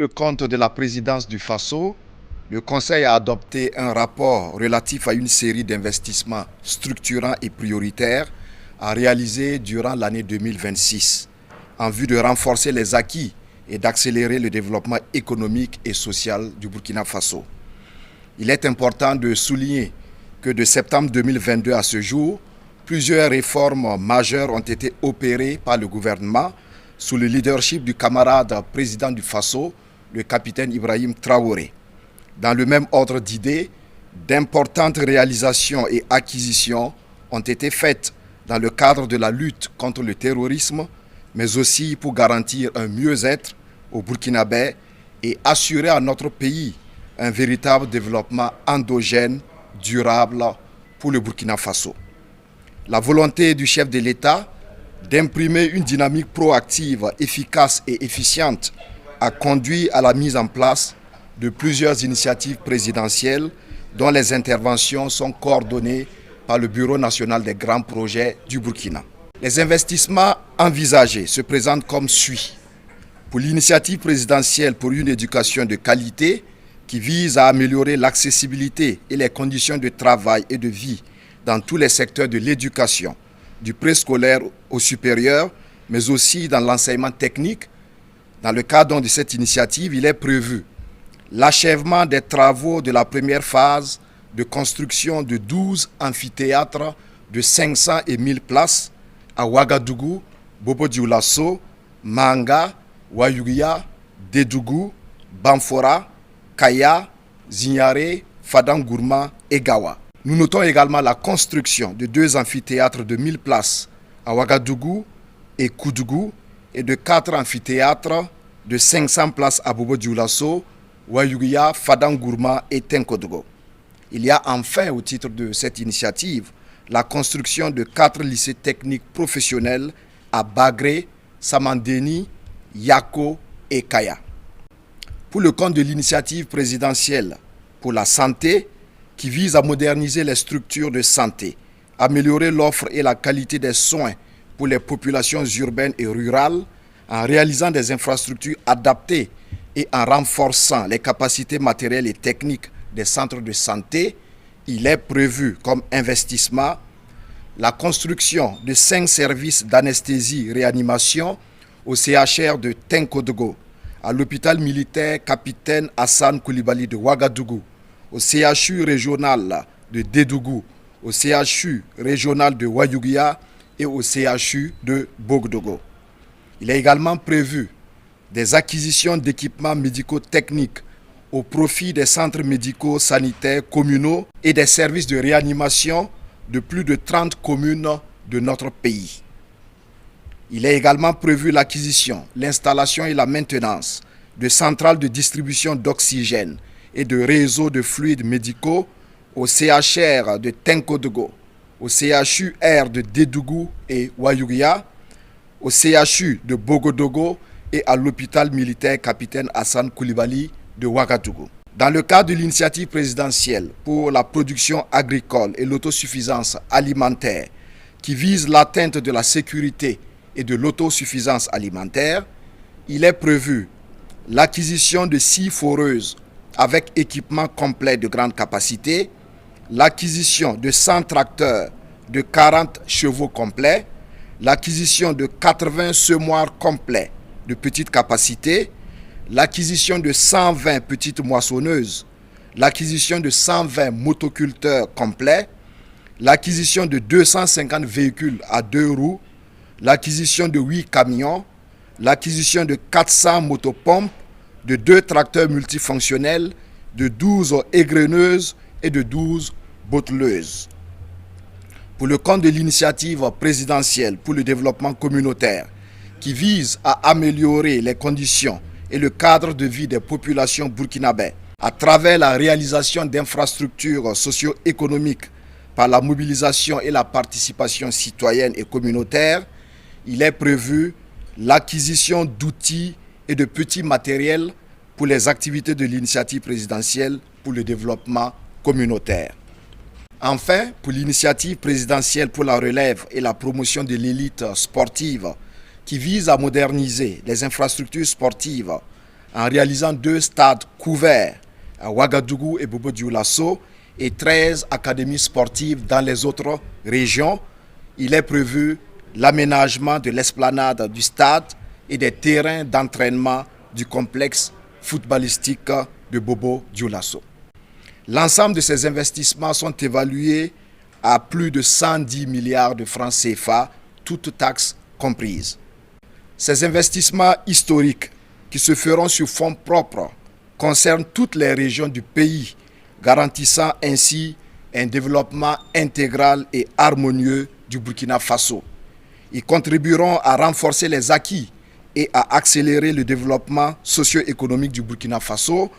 Le compte de la présidence du Faso, le Conseil a adopté un rapport relatif à une série d'investissements structurants et prioritaires à réaliser durant l'année 2026 en vue de renforcer les acquis et d'accélérer le développement économique et social du Burkina Faso. Il est important de souligner que de septembre 2022 à ce jour, plusieurs réformes majeures ont été opérées par le gouvernement sous le leadership du camarade président du Faso, le capitaine Ibrahim Traoré. Dans le même ordre d'idées, d'importantes réalisations et acquisitions ont été faites dans le cadre de la lutte contre le terrorisme, mais aussi pour garantir un mieux-être aux Burkinabés et assurer à notre pays un véritable développement endogène, durable pour le Burkina Faso. La volonté du chef de l'État d'imprimer une dynamique proactive, efficace et efficiente a conduit à la mise en place de plusieurs initiatives présidentielles dont les interventions sont coordonnées par le Bureau national des grands projets du Burkina. Les investissements envisagés se présentent comme suit. Pour l'initiative présidentielle pour une éducation de qualité qui vise à améliorer l'accessibilité et les conditions de travail et de vie dans tous les secteurs de l'éducation, du préscolaire au supérieur, mais aussi dans l'enseignement technique. Dans le cadre de cette initiative, il est prévu l'achèvement des travaux de la première phase de construction de 12 amphithéâtres de 500 et 1000 places à Ouagadougou, Bobo-Dioulasso, Manga, Wayugia, Dédougou, Bamfora, Kaya, Zignaré, Fadangourma et Gawa. Nous notons également la construction de 2 amphithéâtres de 1000 places à Ouagadougou et Koudougou et de 4 amphithéâtres de 500 places à Bobo-Dioulasso, Wayugia, Fadangourma et Tenkodogo. Il y a enfin, au titre de cette initiative, la construction de 4 lycées techniques professionnels à Bagré, Samandeni, Yako et Kaya. Pour le compte de l'initiative présidentielle pour la santé, qui vise à moderniser les structures de santé, améliorer l'offre et la qualité des soins pour les populations urbaines et rurales, en réalisant des infrastructures adaptées et en renforçant les capacités matérielles et techniques des centres de santé, il est prévu comme investissement la construction de 5 services d'anesthésie-réanimation au CHR de Tenkodogo, à l'hôpital militaire Capitaine Hassan Koulibaly de Ouagadougou, au CHU régional de Dédougou, au CHU régional de Wayugia et au CHU de Bogdogo. Il est également prévu des acquisitions d'équipements médico-techniques au profit des centres médicaux sanitaires communaux et des services de réanimation de plus de 30 communes de notre pays. Il est également prévu l'acquisition, l'installation et la maintenance de centrales de distribution d'oxygène et de réseaux de fluides médicaux au CHR de Tenkodogo, au CHUR de Dédougou et Wayugia, au CHU de Bogodogo et à l'hôpital militaire Capitaine Hassan Koulibaly de Ouagadougou. Dans le cadre de l'initiative présidentielle pour la production agricole et l'autosuffisance alimentaire qui vise l'atteinte de la sécurité et de l'autosuffisance alimentaire, il est prévu l'acquisition de 6 foreuses avec équipement complet de grande capacité, l'acquisition de 100 tracteurs de 40 chevaux complets, l'acquisition de 80 semoirs complets de petite capacité, l'acquisition de 120 petites moissonneuses, l'acquisition de 120 motoculteurs complets, l'acquisition de 250 véhicules à 2 roues, l'acquisition de 8 camions, l'acquisition de 400 motopompes, de 2 tracteurs multifonctionnels, de 12 égreneuses et de 12 botteleuses. Pour le compte de l'initiative présidentielle pour le développement communautaire, qui vise à améliorer les conditions et le cadre de vie des populations burkinabées à travers la réalisation d'infrastructures socio-économiques par la mobilisation et la participation citoyenne et communautaire, il est prévu l'acquisition d'outils et de petits matériels pour les activités de l'initiative présidentielle pour le développement communautaire. Enfin, pour l'initiative présidentielle pour la relève et la promotion de l'élite sportive qui vise à moderniser les infrastructures sportives en réalisant 2 stades couverts à Ouagadougou et Bobo-Dioulasso et 13 académies sportives dans les autres régions. Il est prévu l'aménagement de l'esplanade du stade et des terrains d'entraînement du complexe footballistique de Bobo-Dioulasso. L'ensemble de ces investissements sont évalués à plus de 110 milliards de francs CFA, toutes taxes comprises. Ces investissements historiques qui se feront sur fonds propres concernent toutes les régions du pays, garantissant ainsi un développement intégral et harmonieux du Burkina Faso. Ils contribueront à renforcer les acquis et à accélérer le développement socio-économique du Burkina Faso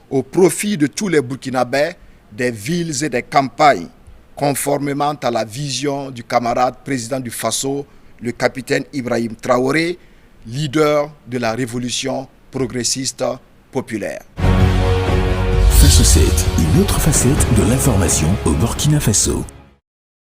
au profit de tous les Burkinabés, des villes et des campagnes, conformément à la vision du camarade président du Faso, le capitaine Ibrahim Traoré, leader de la révolution progressiste populaire. Faso 7, une autre facette de l'information au Burkina Faso.